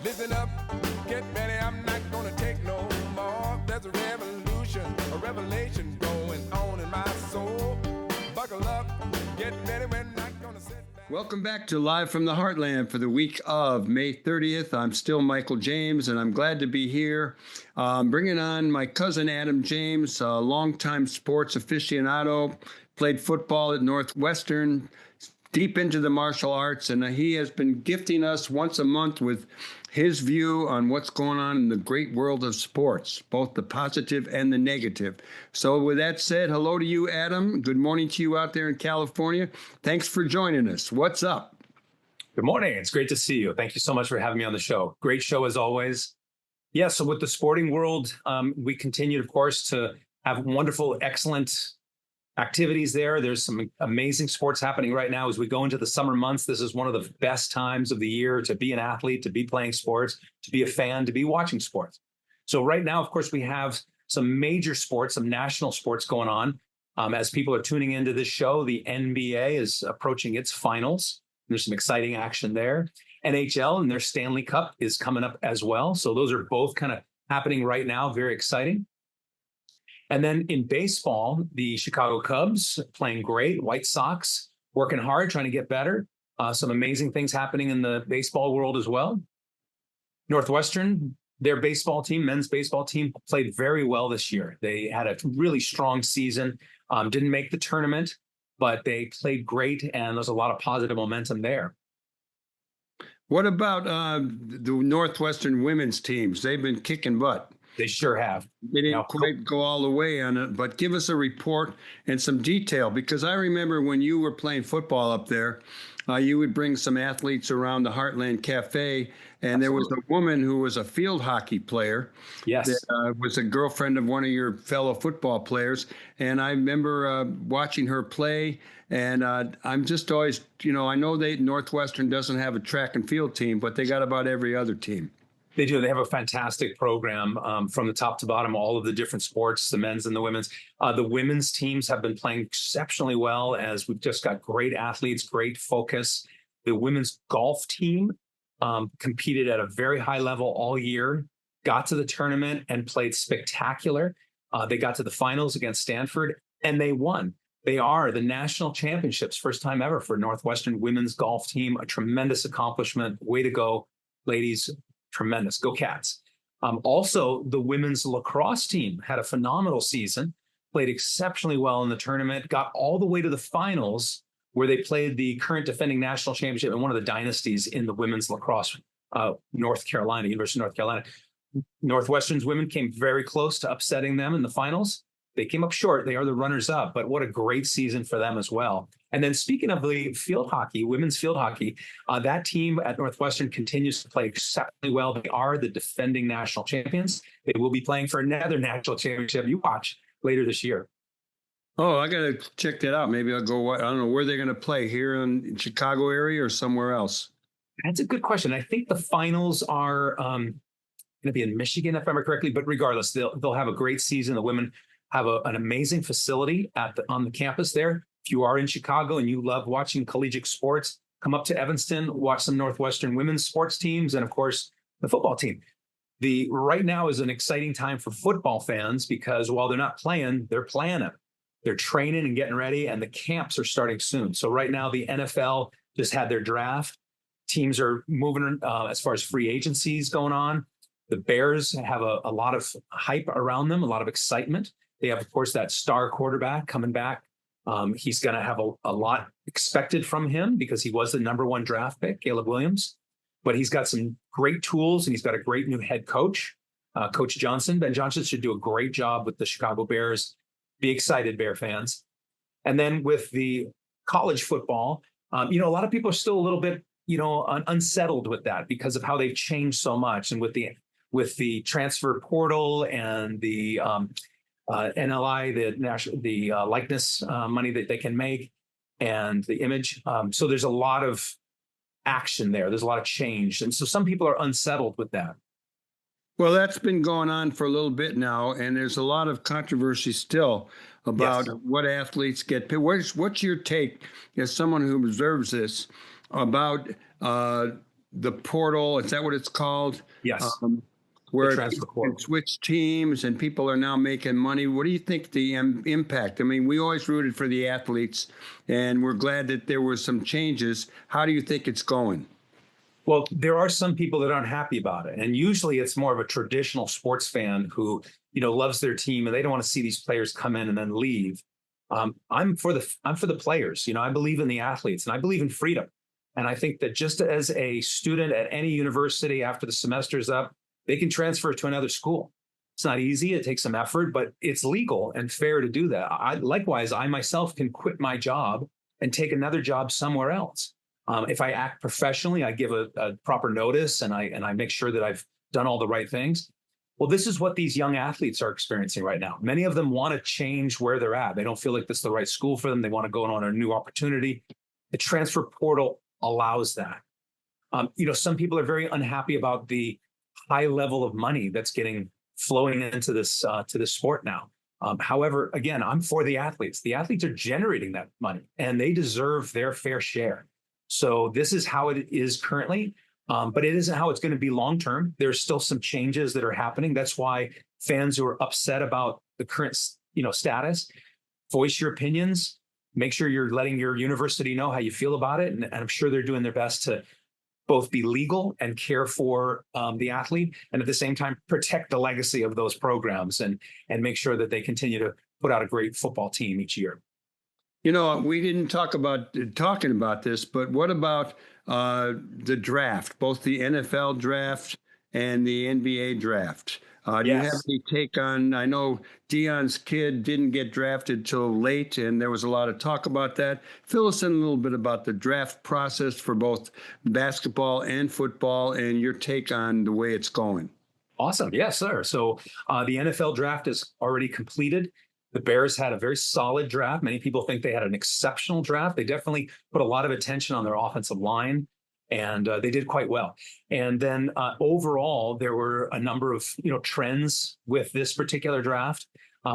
Listen up, get ready, I'm not gonna take no more. There's a revolution, a revelation going on in my soul. Buckle up, get ready, we're not gonna sit back. Welcome back to Live from the Heartland for the week of May 30th. I'm still Michael James, and I'm glad to be here. Bringing on my cousin Adam James, a longtime sports aficionado, played football at Northwestern, deep into the martial arts, and he has been gifting us once a month with his view on what's going on in the great world of sports, both the positive and the negative. So with that said, hello to you, Adam. Good morning to you out there in California. Thanks for joining us. What's up? Good morning. It's great to see you. Thank you so much for having me on the show. Great show as always. Yeah, so with the sporting world, we continue, of course, to have wonderful, excellent activities there. There's some amazing sports happening right now as we go into the summer months. This is one of the best times of the year to be an athlete, to be playing sports, to be a fan, to be watching sports. So right now, of course, we have some major sports, some national sports going on. As people are tuning into this show, the NBA is approaching its finals. There's some exciting action there. NHL and their Stanley Cup is coming up as well. So those are both kind of happening right now. Very exciting. And then in baseball, the Chicago Cubs playing great, White Sox working hard, trying to get better. Some amazing things happening in the baseball world as well. Northwestern, their baseball team, men's baseball team, played very well this year. They had a really strong season, didn't make the tournament, but they played great, and there's a lot of positive momentum there. What about the Northwestern women's teams? They've been kicking butt. They sure have. They didn't quite go all the way on it, but give us a report and some detail, because I remember when you were playing football up there, you would bring some athletes around the Heartland Cafe, and There was a woman who was a field hockey player. Yes. That was a girlfriend of one of your fellow football players, and I remember watching her play, and I'm just always, I know Northwestern doesn't have a track and field team, but they got about every other team. They do. They have a fantastic program from the top to bottom, all of the different sports, the men's and the women's. The women's teams have been playing exceptionally well, as we've just got great athletes, great focus. The women's golf team competed at a very high level all year, got to the tournament and played spectacular. They got to the finals against Stanford, and they won. They are the national championships, first time ever for Northwestern women's golf team. A tremendous accomplishment. Way to go, ladies. Tremendous. Go Cats. Also, the women's lacrosse team had a phenomenal season, played exceptionally well in the tournament, got all the way to the finals, where they played the current defending national championship and one of the dynasties in the women's lacrosse, North Carolina, University of North Carolina. Northwestern's women came very close to upsetting them in the finals. They came up short. They are the runners-up, but what a great season for them as well. And then speaking of the field hockey, women's field hockey, that team at Northwestern continues to play exceptionally well. They are the defending national champions. They will be playing for another national championship. You watch later this year. Oh, I got to check that out. Maybe I'll go. I don't know where they're going to play, here in Chicago area or somewhere else. That's a good question. I think the finals are going to be in Michigan, if I remember correctly. But regardless, they'll have a great season. The women have an amazing facility on the campus there. If you are in Chicago and you love watching collegiate sports, come up to Evanston, watch some Northwestern women's sports teams, and of course, the football team. Right now is an exciting time for football fans, because while they're not playing, they're planning. They're training and getting ready, and the camps are starting soon. So right now, the NFL just had their draft. Teams are moving as far as free agencies going on. The Bears have a lot of hype around them, a lot of excitement. They have, of course, that star quarterback coming back. He's going to have a lot expected from him, because he was the number one draft pick, Caleb Williams. But he's got some great tools, and he's got a great new head coach, Coach Johnson. Ben Johnson should do a great job with the Chicago Bears. Be excited, Bear fans. And then with the college football, a lot of people are still a little bit, unsettled with that, because of how they've changed so much. And with the transfer portal and the NLI, the likeness money that they can make, and the image. So there's a lot of action there. There's a lot of change. And so some people are unsettled with that. Well, that's been going on for a little bit now, and there's a lot of controversy still about what athletes get paid. What's your take, as someone who observes this, about the portal. Is that what it's called? Yes. Where transfer people portal. can switch teams and people are now making money. What do you think the impact? I mean, we always rooted for the athletes, and we're glad that there were some changes. How do you think it's going? Well, there are some people that aren't happy about it. And usually it's more of a traditional sports fan who, loves their team and they don't want to see these players come in and then leave. I'm for the players. I believe in the athletes and I believe in freedom. And I think that just as a student at any university after the semester's up, they can transfer to another school. It's not easy. It takes some effort, but it's legal and fair to do that. Likewise, I myself can quit my job and take another job somewhere else. If I act professionally, I give a proper notice and I make sure that I've done all the right things. Well, this is what these young athletes are experiencing right now. Many of them want to change where they're at. They don't feel like this is the right school for them. They want to go on a new opportunity. The transfer portal allows that. Some people are very unhappy about the high level of money that's flowing into this to this sport now. However, again, I'm for the athletes. The athletes are generating that money and they deserve their fair share. So this is how it is currently, but it isn't how it's going to be long term. There's still some changes that are happening. That's why fans who are upset about the current status, voice your opinions. Make sure you're letting your university know how you feel about it. And I'm sure they're doing their best to both be legal and care for the athlete, and at the same time protect the legacy of those programs and make sure that they continue to put out a great football team each year. We didn't talk about talking about this, but what about the draft, both the NFL draft and the NBA draft? Do you have any take on? I know Deion's kid didn't get drafted till late, and there was a lot of talk about that. Fill us in a little bit about the draft process for both basketball and football, and your take on the way it's going. Awesome. Yes, sir. So the NFL draft is already completed. The Bears had a very solid draft. Many people think they had an exceptional draft. They definitely put a lot of attention on their offensive line. And they did quite well. And then overall, there were a number of trends with this particular draft.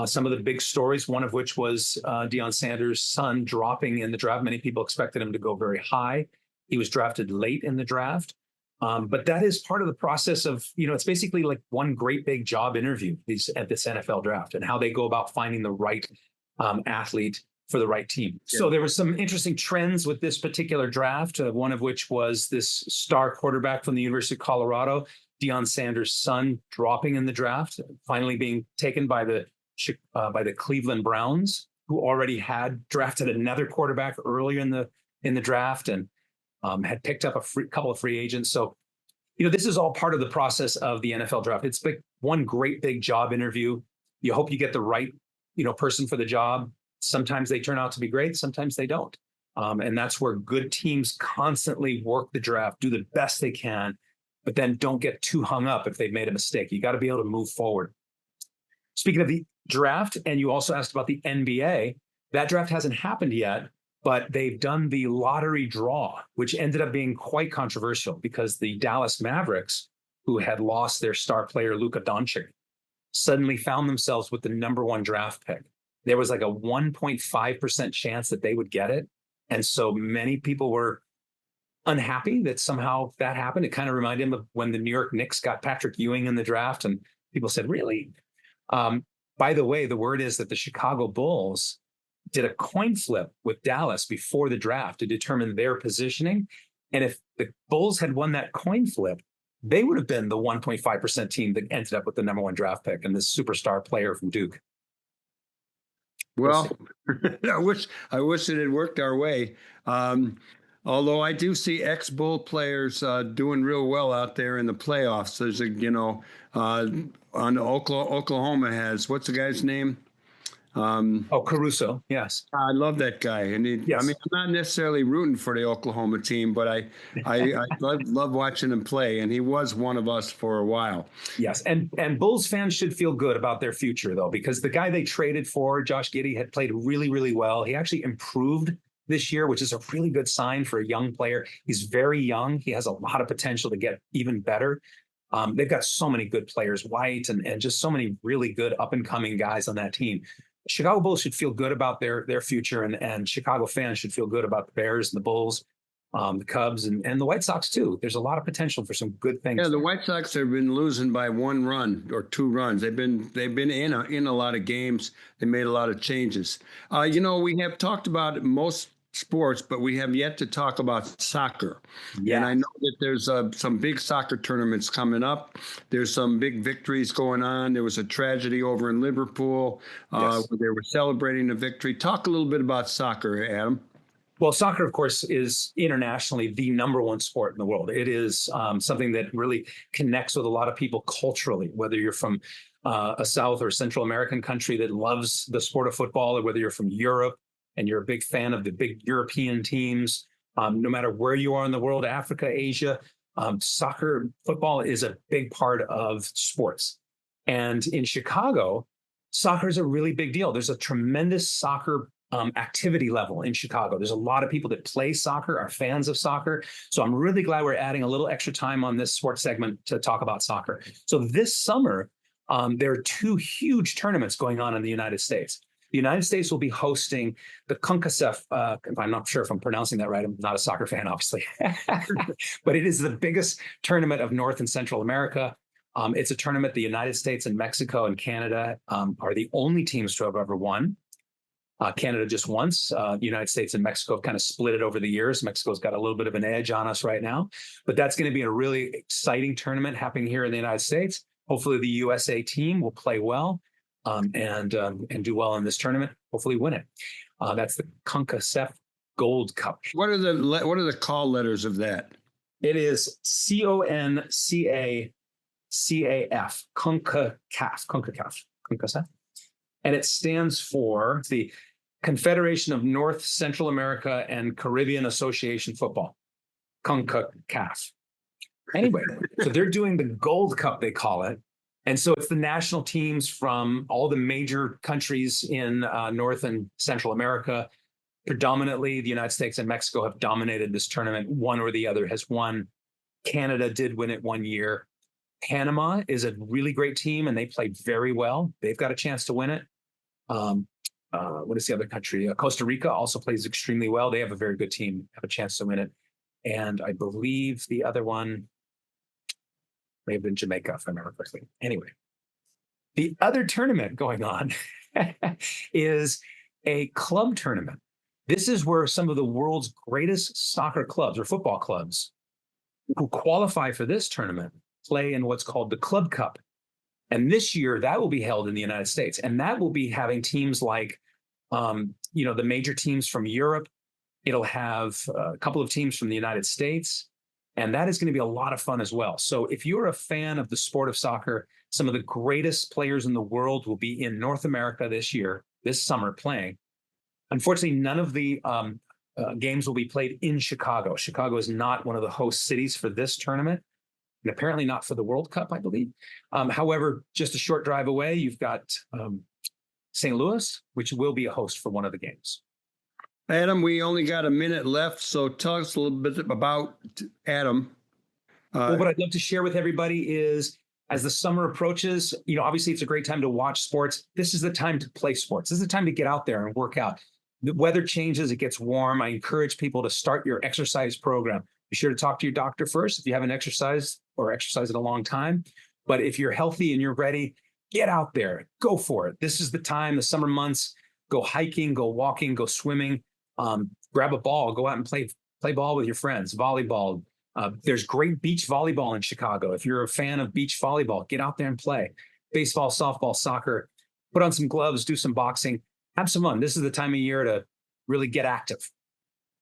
Some of the big stories, one of which was Deion Sanders' son dropping in the draft. Many people expected him to go very high. He was drafted late in the draft. But that is part of the process of, it's basically like one great big job interview at this NFL draft and how they go about finding the right athlete for the right team. Yeah. So there were some interesting trends with this particular draft, one of which was this star quarterback from the University of Colorado, Deion Sanders' son, dropping in the draft, finally being taken by the Cleveland Browns, who already had drafted another quarterback earlier in the draft and had picked up a couple of free agents. So, this is all part of the process of the NFL draft. It's one great big job interview. You hope you get the right, person for the job. Sometimes they turn out to be great. Sometimes they don't. And that's where good teams constantly work the draft, do the best they can, but then don't get too hung up if they've made a mistake. You got to be able to move forward. Speaking of the draft, and you also asked about the NBA, that draft hasn't happened yet, but they've done the lottery draw, which ended up being quite controversial because the Dallas Mavericks, who had lost their star player, Luka Doncic, suddenly found themselves with the number one draft pick. There was like a 1.5% chance that they would get it. And so many people were unhappy that somehow that happened. It kind of reminded them of when the New York Knicks got Patrick Ewing in the draft. And people said, really? By the way, the word is that the Chicago Bulls did a coin flip with Dallas before the draft to determine their positioning. And if the Bulls had won that coin flip, they would have been the 1.5% team that ended up with the number one draft pick and this superstar player from Duke. Well, I wish it had worked our way. Although I do see ex-Bull players doing real well out there in the playoffs. There's on Oklahoma has, what's the guy's name? Caruso. Yes. I love that guy. And yes. I mean, I'm not necessarily rooting for the Oklahoma team, but I love watching him play. And he was one of us for a while. Yes. And Bulls fans should feel good about their future, though, because the guy they traded for, Josh Giddey, had played really, really well. He actually improved this year, which is a really good sign for a young player. He's very young. He has a lot of potential to get even better. They've got so many good players, White, and just so many really good up-and-coming guys on that team. Chicago Bulls should feel good about their future, and Chicago fans should feel good about the Bears and the Bulls. the Cubs and the White Sox too. There's a lot of potential for some good things. Yeah, the White Sox have been losing by 1 run or 2 runs. They've been in a lot of games. They made a lot of changes. We have talked about most sports, but we have yet to talk about soccer. Yeah. And I know that there's some big soccer tournaments coming up. There's some big victories going on. There was a tragedy over in Liverpool where they were celebrating a victory. Talk a little bit about soccer, Adam. Well, soccer, of course, is internationally the number one sport in the world. It is something that really connects with a lot of people culturally, whether you're from a South or Central American country that loves the sport of football, or whether you're from Europe and you're a big fan of the big European teams. No matter where you are in the world, Africa, Asia, soccer, football is a big part of sports. And in Chicago, soccer is a really big deal. There's a tremendous soccer activity level in Chicago. There's a lot of people that play soccer, are fans of soccer. So I'm really glad we're adding a little extra time on this sports segment to talk about soccer. So this summer, there are 2 huge tournaments going on in the United States. The United States will be hosting the CONCACAF. I'm not sure if I'm pronouncing that right. I'm not a soccer fan, obviously. But it is the biggest tournament of North and Central America. It's a tournament the United States and Mexico and Canada are the only teams to have ever won. Canada just once. The United States and Mexico have kind of split it over the years. Mexico's got a little bit of an edge on us right now. But that's going to be a really exciting tournament happening here in the United States. Hopefully the USA team will play well and do well in this tournament. Hopefully win it. That's the CONCACAF Gold Cup. What are the call letters of that? It is CONCACAF, CONCACAF. And it stands for the Confederation of North, Central America, and Caribbean Association Football, CONCACAF. Anyway, so they're doing the Gold Cup, they call it. And so it's the national teams from all the major countries in North and Central America. Predominantly, the United States and Mexico have dominated this tournament. One or the other has won. Canada did win it one year. Panama is a really great team, and they played very well. They've got a chance to win it. What is the other country? Costa Rica also plays extremely well. They have a very good team, have a chance to win it. And I believe the other one may have been Jamaica, if I remember correctly. Anyway, the other tournament going on is a club tournament. This is where some of the world's greatest soccer clubs or football clubs who qualify for this tournament play in what's called the Club Cup. And this year, that will be held in the United States. And that will be having teams like, the major teams from Europe. It'll have a couple of teams from the United States. And that is going to be a lot of fun as well. So if you're a fan of the sport of soccer, some of the greatest players in the world will be in North America this summer playing. Unfortunately, none of the games will be played in Chicago. Chicago is not one of the host cities for this tournament. And apparently not for the World Cup, I believe. However, just a short drive away, you've got St. Louis, which will be a host for one of the games. Adam, we only got a minute left, so tell us a little bit about Adam. Well, what I'd love to share with everybody is, as the summer approaches, obviously it's a great time to watch sports. This is the time to play sports. This is the time to get out there and work out. The weather changes, it gets warm. I encourage people to start your exercise program. Be sure to talk to your doctor first if you haven't exercised or exercised in a long time. But if you're healthy and you're ready, get out there, go for it. This is the time, the summer months, go hiking, go walking, go swimming, grab a ball, go out and play ball with your friends, volleyball. There's great beach volleyball in Chicago. If you're a fan of beach volleyball, get out there and play. Baseball, softball, soccer, put on some gloves, do some boxing, have some fun. This is the time of year to really get active.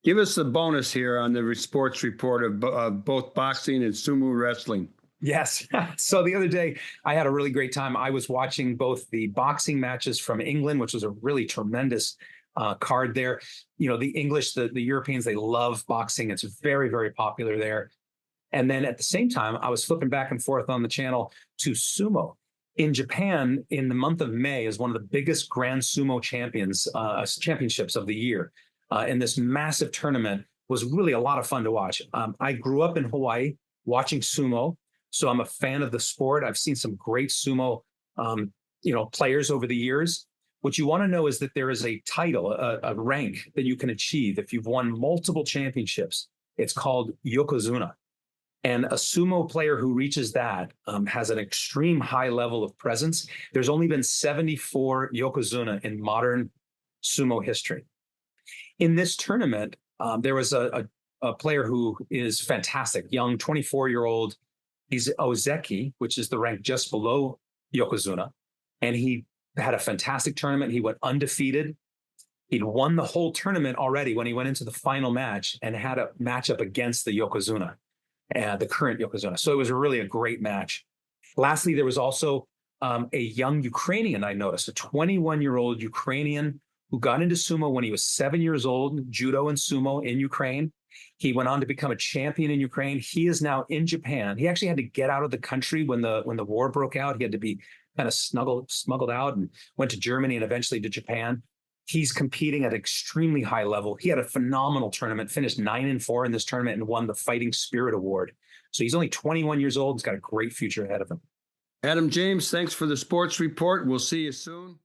Give us the bonus here on the sports report of both boxing and sumo wrestling. Yes. So the other day, I had a really great time. I was watching both the boxing matches from England, which was a really tremendous card there. The English, the Europeans, they love boxing. It's very, very popular there. And then at the same time, I was flipping back and forth on the channel to sumo. In Japan, in the month of May, is one of the biggest Grand Sumo championships of the year. And this massive tournament was really a lot of fun to watch. I grew up in Hawaii watching sumo, so I'm a fan of the sport. I've seen some great sumo, players over the years. What you want to know is that there is a title, a rank that you can achieve if you've won multiple championships. It's called Yokozuna. And a sumo player who reaches that has an extreme high level of presence. There's only been 74 Yokozuna in modern sumo history. In this tournament, there was a player who is fantastic, young 24-year-old. He's Ozeki, which is the rank just below Yokozuna. And he had a fantastic tournament. He went undefeated. He'd won the whole tournament already when he went into the final match and had a matchup against the Yokozuna, the current Yokozuna. So it was really a great match. Lastly, there was also a young Ukrainian I noticed, a 21-year-old Ukrainian who got into sumo when he was 7 years old, judo and sumo in Ukraine. He went on to become a champion in Ukraine. He is now in Japan. He actually had to get out of the country when the war broke out. He had to be kind of smuggled out and went to Germany and eventually to Japan. He's competing at extremely high level. He had a phenomenal tournament, finished 9-4 in this tournament and won the Fighting Spirit Award. So he's only 21 years old. He's got a great future ahead of him. Adam James, thanks for the sports report. We'll see you soon.